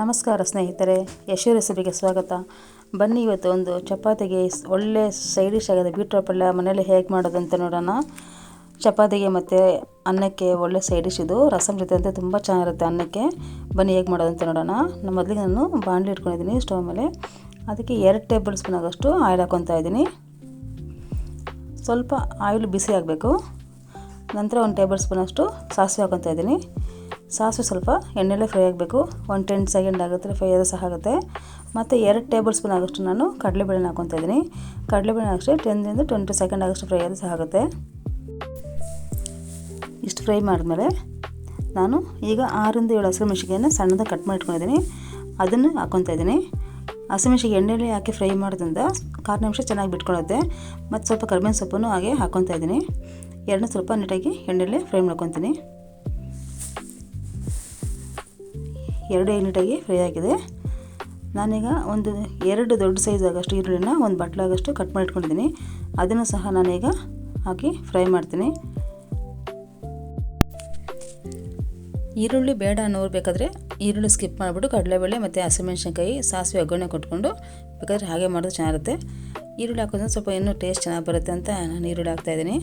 ನಮಸ್ಕಾರ ಸ್ನೇಹಿತರೆ, ಯಶು ರೆಸಿಪಿಗೆ ಸ್ವಾಗತ. ಬನ್ನಿ ಇವತ್ತು ಒಂದು ಚಪಾತಿಗೆ ಒಳ್ಳೆ ಸೈಡ್ ಡಿಶ್ ಆಗಿದೆ ಬೀಟ್ರೋಟ್ ಪಲ್ಯ ಮನೇಲಿ ಹೇಗೆ ಮಾಡೋದಂತ ನೋಡೋಣ. ಚಪಾತಿಗೆ ಮತ್ತು ಅನ್ನಕ್ಕೆ ಒಳ್ಳೆ ಸೈಡ್ ಡಿಶ್ ಇದು. ರಸಮ್ ಜೊತೆ ಅಂತ ತುಂಬ ಚೆನ್ನಾಗಿರುತ್ತೆ ಅನ್ನಕ್ಕೆ. ಬನ್ನಿ ಹೇಗೆ ಮಾಡೋದಂತ ನೋಡೋಣ. ಮೊದಲಿಗೆ ನಾನು ಬಾಣಲಿ ಇಟ್ಕೊಂಡಿದ್ದೀನಿ ಸ್ಟವ್ ಮೇಲೆ. ಅದಕ್ಕೆ 2 ಟೇಬಲ್ ಸ್ಪೂನ್ ಆಗೋಷ್ಟು ಆಯಿಲ್ ಹಾಕ್ಕೊತಾ ಇದ್ದೀನಿ. ಸ್ವಲ್ಪ ಆಯಿಲ್ ಬಿಸಿ ಆಗಬೇಕು. ನಂತರ 1 ಟೇಬಲ್ ಸ್ಪೂನ್ ಅಷ್ಟು ಸಾಸಿವೆ ಹಾಕ್ಕೊತಾ ಇದ್ದೀನಿ. ಸಾಸಿವೆ ಸ್ವಲ್ಪ ಎಣ್ಣೆಲ್ಲೇ ಫ್ರೈ ಆಗಬೇಕು. 10 ಸೆಕೆಂಡ್ ಆಗುತ್ತೆ, ಫ್ರೈ ಆದರೂ ಸಹ ಆಗುತ್ತೆ. ಮತ್ತು 2 ಟೇಬಲ್ ಸ್ಪೂನ್ ಆಗೋಷ್ಟು ನಾನು ಕಡಲೆಬೇಳೆನ ಹಾಕ್ಕೊತಾ ಇದ್ದೀನಿ. ಕಡಲೆಬೇಳೆ ಅಷ್ಟೇ 10 to 20 ಸೆಕೆಂಡ್ ಆಗೋಷ್ಟು ಫ್ರೈ ಆದರೂ ಸಹ ಆಗುತ್ತೆ. ಇಷ್ಟು ಫ್ರೈ ಮಾಡಿದ್ಮೇಲೆ ನಾನು ಈಗ 6 to 7 ಹಸಿಮೆಣಸಿನಕಾಯಿನ ಸಣ್ಣದಾಗಿ ಕಟ್ ಮಾಡಿ ಇಟ್ಕೊಂಡಿದ್ದೀನಿ. ಅದನ್ನು ಹಾಕ್ಕೊತಾ ಇದ್ದೀನಿ. ಹಸಿಮೆಣಸಿನಕಾಯಿ ಎಣ್ಣೆಯಲ್ಲಿ ಹಾಕಿ ಫ್ರೈ ಮಾಡೋದ್ರಿಂದ 4 ನಿಮಿಷ ಚೆನ್ನಾಗಿ ಬಿಟ್ಕೊಳ್ಳುತ್ತೆ. ಮತ್ತು ಸ್ವಲ್ಪ ಕರಿಬೇವಿನ ಸೊಪ್ಪನ್ನು ಹಾಗೆ ಹಾಕ್ಕೊತಾ ಇದ್ದೀನಿ. ಎರಡನ್ನೂ ಸ್ವಲ್ಪ ನೀಟಾಗಿ ಎಣ್ಣೆಯಲ್ಲೇ ಫ್ರೈ ಮಾಡ್ಕೊತೀನಿ. 2 ನೀಟಾಗಿ ಫ್ರೈ ಆಗಿದೆ. ನಾನೀಗ 2 ದೊಡ್ಡ ಸೈಜ್ ಆಗೋಷ್ಟು ಈರುಳ್ಳಿನ ಒಂದು ಬಟ್ಲಾಗಷ್ಟು ಕಟ್ ಮಾಡಿ ಇಟ್ಕೊಂಡಿದ್ದೀನಿ. ಅದನ್ನು ಸಹ ನಾನೀಗ ಹಾಕಿ ಫ್ರೈ ಮಾಡ್ತೀನಿ. ಈರುಳ್ಳಿ ಬೇಡ ಅನ್ನೋರು ಬೇಕಾದರೆ ಈರುಳ್ಳಿ ಸ್ಕಿಪ್ ಮಾಡಿಬಿಟ್ಟು ಕಡಲೆಬೇಳೆ ಮತ್ತು ಹಸಿಮೆಣಸಿನಕಾಯಿ ಸಾಸಿವೆ ಒಗ್ಗರಣೆ ಕೊಟ್ಕೊಂಡು ಬೇಕಾದರೆ ಹಾಗೆ ಮಾಡೋದು ಚೆನ್ನಾಗಿರುತ್ತೆ. ಈರುಳ್ಳಿ ಹಾಕೋದ್ರಿಂದ ಸ್ವಲ್ಪ ಇನ್ನೂ ಟೇಸ್ಟ್ ಚೆನ್ನಾಗಿ ಬರುತ್ತೆ ಅಂತ ನಾನು ಈರುಳ್ಳಿ ಹಾಕ್ತಾಯಿದ್ದೀನಿ.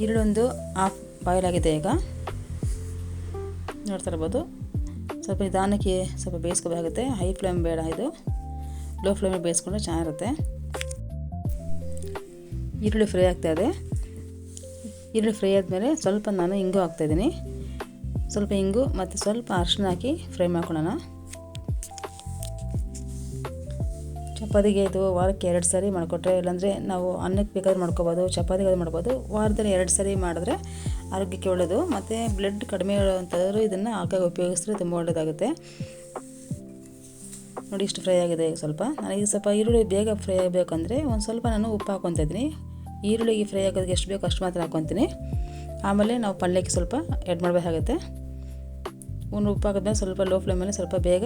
ಈರುಳ್ಳಿ ಒಂದು ಹಾಫ್ ಬಾಯ್ಲ್ ಆಗಿದೆ. ಈಗ ನೋಡ್ತಾ ಇರ್ಬೋದು. ಸ್ವಲ್ಪ ನಿಧಾನಕ್ಕೆ ಸ್ವಲ್ಪ ಬೇಯಿಸ್ಕೋಬೇಕಾಗುತ್ತೆ. ಹೈ ಫ್ಲೇಮ್ ಬೇಡ, ಇದು ಲೋ ಫ್ಲೇಮಲ್ಲಿ ಬೇಯಿಸ್ಕೊಂಡ್ರೆ ಚೆನ್ನಾಗಿರುತ್ತೆ. ಈರುಳ್ಳಿ ಫ್ರೈ ಆಗ್ತಾಯಿದೆ. ಈರುಳ್ಳಿ ಫ್ರೈ ಆದಮೇಲೆ ಸ್ವಲ್ಪ ನಾನು ಇಂಗು ಹಾಕ್ತಾಯಿದ್ದೀನಿ. ಸ್ವಲ್ಪ ಇಂಗು ಮತ್ತು ಸ್ವಲ್ಪ ಅರಿಶಿನ ಹಾಕಿ ಫ್ರೈ ಮಾಡ್ಕೊಳ್ಳೋಣ. ಚಪಾತಿಗೆ ಇದು ವಾರಕ್ಕೆ 2 ಸಾರಿ ಮಾಡಿಕೊಟ್ರೆ, ಇಲ್ಲಾಂದರೆ ನಾವು ಅನ್ನಕ್ಕೆ ಬೇಕಾದ್ರೆ ಮಾಡ್ಕೋಬೋದು, ಚಪಾತಿಗೆ ಮಾಡ್ಬೋದು. ವಾರದಲ್ಲಿ 2 ಸಾರಿ ಮಾಡಿದ್ರೆ ಆರೋಗ್ಯಕ್ಕೆ ಒಳ್ಳೆಯದು. ಮತ್ತು ಬ್ಲಡ್ ಕಡಿಮೆ ಇರೋವಂಥವ್ರು ಇದನ್ನು ಆಗಾಗ ಉಪಯೋಗಿಸಿದ್ರೆ ತುಂಬ ಒಳ್ಳೆಯದಾಗುತ್ತೆ. ನೋಡಿ ಇಷ್ಟು ಫ್ರೈ ಆಗಿದೆ. ಸ್ವಲ್ಪ ನನಗೆ ಸ್ವಲ್ಪ ಈರುಳ್ಳಿ ಬೇಗ ಫ್ರೈ ಆಗಬೇಕಂದ್ರೆ ಒಂದು ಸ್ವಲ್ಪ ನಾನು ಉಪ್ಪು ಹಾಕ್ಕೊತಾ ಇದ್ದೀನಿ. ಈರುಳ್ಳಿಗೆ ಫ್ರೈ ಆಗೋದಕ್ಕೆ ಎಷ್ಟು ಬೇಕೋ ಅಷ್ಟು ಮಾತ್ರ ಹಾಕ್ಕೊತೀನಿ. ಆಮೇಲೆ ನಾವು ಪಲ್ಯಕ್ಕೆ ಸ್ವಲ್ಪ ಆ್ಯಡ್ ಮಾಡಬೇಕಾಗುತ್ತೆ. ಉಪ್ಪು ಹಾಕಿದ್ಮೇಲೆ ಸ್ವಲ್ಪ ಲೋ ಫ್ಲೇಮಲ್ಲಿ ಸ್ವಲ್ಪ ಬೇಗ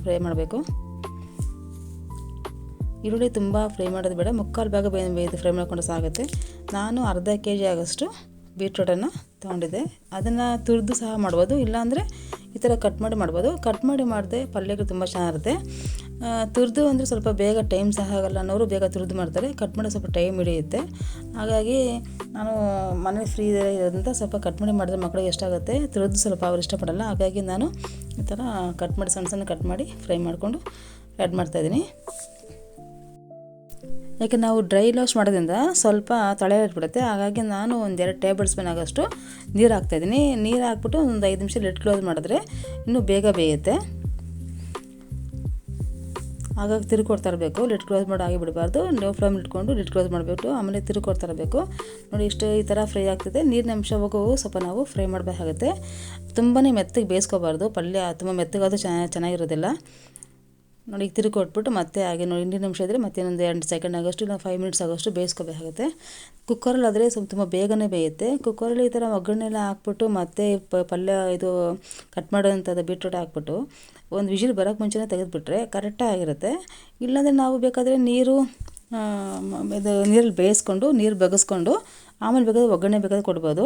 ಫ್ರೈ ಮಾಡಬೇಕು. ಈರುಳ್ಳಿ ತುಂಬ ಫ್ರೈ ಮಾಡೋದು ಬೇಡ, ಮುಕ್ಕಾಲು ಭಾಗ ಬೇಯ್ದು ಫ್ರೈ ಮಾಡ್ಕೊಂಡು ಸಾಗುತ್ತೆ. ನಾನು ಅರ್ಧ kg ಆಗೋಷ್ಟು ಬೀಟ್ರೋಟನ್ನು ತೊಗೊಂಡಿದ್ದೆ. ಅದನ್ನು ತುರಿದು ಸಹ ಮಾಡ್ಬೋದು, ಇಲ್ಲಾಂದರೆ ಈ ಥರ ಕಟ್ ಮಾಡಿ ಮಾಡ್ಬೋದು. ಕಟ್ ಮಾಡಿ ಮಾಡಿದೆ ಪಲ್ಯಗಳು ತುಂಬ ಚೆನ್ನಾಗಿರುತ್ತೆ. ತುರಿದು ಅಂದರೆ ಸ್ವಲ್ಪ ಬೇಗ ಟೈಮ್ ಸಹ ಆಗಲ್ಲ ಅನ್ನೋರು ಬೇಗ ತುರಿದು ಮಾಡ್ತಾರೆ. ಕಟ್ ಮಾಡಿ ಸ್ವಲ್ಪ ಟೈಮ್ ಹಿಡಿಯುತ್ತೆ. ಹಾಗಾಗಿ ನಾನು ಮನೇಲಿ ಫ್ರೀ ಇರೋದ್ರಿಂದ ಸ್ವಲ್ಪ ಕಟ್ ಮಾಡಿ ಮಾಡಿದ್ರೆ ಮಕ್ಕಳಿಗೆ ಎಷ್ಟಾಗುತ್ತೆ. ತುರಿದು ಸ್ವಲ್ಪ ಅವ್ರು ಇಷ್ಟಪಡಲ್ಲ. ಹಾಗಾಗಿ ನಾನು ಈ ಥರ ಕಟ್ ಮಾಡಿ ಸಣ್ಣ ಕಟ್ ಮಾಡಿ ಫ್ರೈ ಮಾಡಿಕೊಂಡು ಆ್ಯಡ್ ಮಾಡ್ತಾಯಿದ್ದೀನಿ. ಯಾಕೆ ನಾವು ಡ್ರೈ ರೋಸ್ಟ್ ಮಾಡೋದ್ರಿಂದ ಸ್ವಲ್ಪ ತಳೆ ಇಟ್ಬಿಡುತ್ತೆ. ಹಾಗಾಗಿ ನಾನು 2 ಟೇಬಲ್ ಸ್ಪೂನ್ ಆಗೋಷ್ಟು ನೀರು ಹಾಕ್ತಾಯಿದ್ದೀನಿ. ನೀರು ಹಾಕ್ಬಿಟ್ಟು ಒಂದು 5 ನಿಮಿಷ ಲಿಡ್ ಕ್ಲೋಸ್ ಮಾಡಿದ್ರೆ ಇನ್ನೂ ಬೇಗ ಬೇಯುತ್ತೆ. ಹಾಗಾಗಿ ತಿರುಕೊಡ್ತಾ ಇರಬೇಕು. ಲಿಡ್ ಕ್ಲೋಸ್ ಮಾಡಿ ಆಗಿ ಬಿಡಬಾರ್ದು. ಲೋ ಫ್ಲೇಮ್ ಇಟ್ಕೊಂಡು ಲಿಡ್ ಕ್ಲೋಸ್ ಮಾಡಿಬಿಟ್ಟು ಆಮೇಲೆ ತಿರುಕೊಡ್ತಾ ಇರಬೇಕು. ನೋಡಿ ಇಷ್ಟು ಈ ಥರ ಫ್ರೈ ಆಗ್ತಿದೆ. ನೀರಿನ ಅಂಶ ಹೋಗೋವು ಸ್ವಲ್ಪ ನಾವು ಫ್ರೈ ಮಾಡಬೇಕಾಗುತ್ತೆ. ತುಂಬಾ ಮೆತ್ತಗೆ ಬೇಯಿಸ್ಕೋಬಾರ್ದು. ಪಲ್ಯ ತುಂಬ ಮೆತ್ತಗಾದರೂ ಚೆನ್ನಾಗಿರೋದಿಲ್ಲ. ನೋಡಿ ಈಗ ತಿರುಕೊಟ್ಬಿಟ್ಟು ಮತ್ತೆ ಹಾಗೆ ನೋಡಿ ನೀರಿನ ಅಂಶ ಇದ್ದರೆ ಮತ್ತೆ ಇನ್ನೊಂದು 2 ಸೆಕೆಂಡ್ ಆಗೋಷ್ಟು ಇಲ್ಲ 5 ಮಿನಿಟ್ಸ್ ಆಗೋಷ್ಟು ಬೇಯಿಸ್ಕೋಬೇಕಾಗುತ್ತೆ. ಕುಕ್ಕರಲ್ಲಿ ಆದರೆ ಸ್ವಲ್ಪ ತುಂಬ ಬೇಗನೆ ಬೇಯುತ್ತೆ. ಕುಕ್ಕರಲ್ಲಿ ಈ ಥರ ಒಗ್ಗರಣೆ ಎಲ್ಲ ಹಾಕ್ಬಿಟ್ಟು ಮತ್ತೆ ಪಲ್ಯ ಇದು ಕಟ್ ಮಾಡೋಂಥದ್ದು ಬೀಟ್ರೋಟ್ ಹಾಕ್ಬಿಟ್ಟು ಒಂದು ವಿಷಿಲ್ ಬರೋಕ್ಕೆ ಮುಂಚೆನೇ ತೆಗೆದುಬಿಟ್ರೆ ಕರೆಕ್ಟಾಗಿರುತ್ತೆ. ಇಲ್ಲಾಂದರೆ ನಾವು ಬೇಕಾದರೆ ನೀರಲ್ಲಿ ಬೇಯಿಸ್ಕೊಂಡು ನೀರು ಬಗ್ಗಿಸ್ಕೊಂಡು ಆಮೇಲೆ ಬೇಕಾದ್ರೆ ಒಗ್ಗರಣೆ ಬೇಕಾದ್ರೆ ಕೊಡ್ಬೋದು.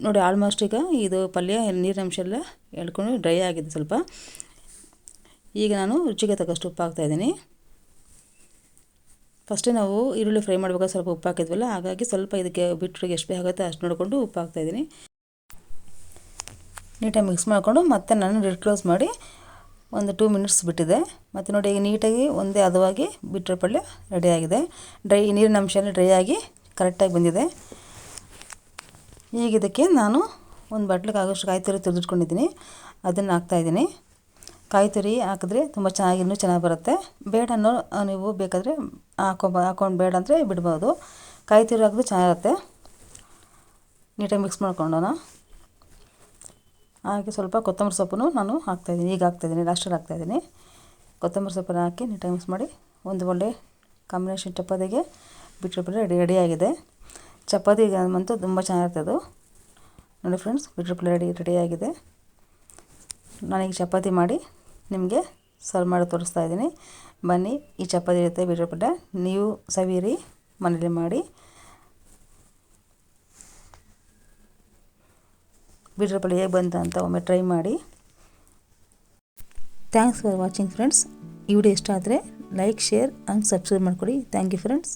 ನೋಡಿ ಆಲ್ಮೋಸ್ಟ್ ಈಗ ಇದು ಪಲ್ಯ ನೀರಿನ ಅಂಶ ಎಲ್ಲ ಎಳ್ಕೊಂಡು ಡ್ರೈ ಆಗಿದೆ ಸ್ವಲ್ಪ. ಈಗ ನಾನು ರುಚಿಗೆ ತಕ್ಕಷ್ಟು ಉಪ್ಪು ಹಾಕ್ತಾಯಿದ್ದೀನಿ. ಫಸ್ಟೇ ನಾವು ಈರುಳ್ಳಿ ಫ್ರೈ ಮಾಡಬೇಕಾದ್ರೆ ಸ್ವಲ್ಪ ಉಪ್ಪು ಹಾಕಿದ್ವಲ್ಲ, ಹಾಗಾಗಿ ಸ್ವಲ್ಪ ಇದಕ್ಕೆ ಬೀಟ್ರೋಟ್ಗೆ ಎಷ್ಟು ಬೇಕಾಗುತ್ತೆ ಅಷ್ಟು ನೋಡಿಕೊಂಡು ಉಪ್ಪು ಹಾಕ್ತಾಯಿದ್ದೀನಿ. ನೀಟಾಗಿ ಮಿಕ್ಸ್ ಮಾಡಿಕೊಂಡು ಮತ್ತೆ ನಾನು ಲಿಡ್ ಕ್ಲೋಸ್ ಮಾಡಿ ಒಂದು 2 ಮಿನಿಟ್ಸ್ ಬಿಟ್ಟಿದೆ. ಮತ್ತು ನೋಡಿ ಈಗ ನೀಟಾಗಿ ಒಂದೇ ಹದವಾಗಿ ಬೀಟ್ರೋಟ್ ಪಲ್ಯ ರೆಡಿಯಾಗಿದೆ. ನೀರಿನ ಅಂಶ ಎಲ್ಲ ಡ್ರೈ ಆಗಿ ಕರೆಕ್ಟಾಗಿ ಬಂದಿದೆ. ಈಗ ಇದಕ್ಕೆ ನಾನು ಒಂದು ಬಟ್ಲಿಗೆ ಆಗೋಷ್ಟು ಕಾಯಿ ತುರಿ ತುರಿದಿಟ್ಕೊಂಡಿದ್ದೀನಿ, ಅದನ್ನು ಹಾಕ್ತಾಯಿದ್ದೀನಿ. ಕಾಯಿ ತುರಿ ಹಾಕಿದ್ರೆ ತುಂಬ ಇನ್ನೂ ಚೆನ್ನಾಗಿ ಬರುತ್ತೆ. ಬೇಡ ಅನ್ನೋ ನೀವು ಬೇಕಾದರೆ ಹಾಕೊಂಡು ಬೇಡ ಅಂದರೆ ಬಿಡ್ಬೋದು. ಕಾಯಿ ತುರಿ ಹಾಕಿದ್ರೆ ಚೆನ್ನಾಗಿರುತ್ತೆ. ನೀಟಾಗಿ ಮಿಕ್ಸ್ ಮಾಡ್ಕೊಂಡೋಣ. ಹಾಗೆ ಸ್ವಲ್ಪ ಕೊತ್ತಂಬರಿ ಸೊಪ್ಪನ್ನು ನಾನು ಹಾಕ್ತಾಯಿದ್ದೀನಿ. ಈಗ ಹಾಕ್ತಾಯಿದ್ದೀನಿ, ಲಾಸ್ಟಲ್ಲಿ ಹಾಕ್ತಾಯಿದ್ದೀನಿ. ಕೊತ್ತಂಬರಿ ಸೊಪ್ಪನ್ನು ಹಾಕಿ ನೀಟಾಗಿ ಮಿಕ್ಸ್ ಮಾಡಿ ಒಂದು ಒಳ್ಳೆ ಕಾಂಬಿನೇಷನ್ ಚಪಾತಿಗೆ ಬೀಟ್ರೋಟ್ ಪಲ್ಯ ರೆಡಿಯಾಗಿದೆ. ಚಪಾತಿಗೆ ಅಂತೂ ತುಂಬ ಚೆನ್ನಾಗಿರುತ್ತೆ ಅದು. ನೋಡಿ ಫ್ರೆಂಡ್ಸ್, ಬೀಟ್ರೋಟ್ ಪಲ್ಯ ರೆಡಿಯಾಗಿದೆ. ನಾನೀಗ ಚಪಾತಿ ಮಾಡಿ ನಿಮಗೆ ಸರ್ವ್ ಮಾಡಿ ತೋರಿಸ್ತಾ ಇದ್ದೀನಿ. ಬನ್ನಿ ಈ ಚಪಾತಿ ಜೊತೆ ಬೀಟ್ರೋಟ್ ಪಲ್ಯ ನೀವು ಸವಿಯಿರಿ, ಮನೇಲಿ ಮಾಡಿ. ಬೀಟ್ರೋಟ್ ಪಲ್ಯ ಹೇಗೆ ಬಂತು ಅಂತ ಒಮ್ಮೆ ಟ್ರೈ ಮಾಡಿ. Thanks for watching friends. ಈ ವಿಡಿಯೋ ಇಷ್ಟ ಆದರೆ ಲೈಕ್, ಶೇರ್ ಆ್ಯಂಡ್ ಸಬ್ಸ್ಕ್ರೈಬ್ ಮಾಡಿಕೊಡಿ. Thank you friends.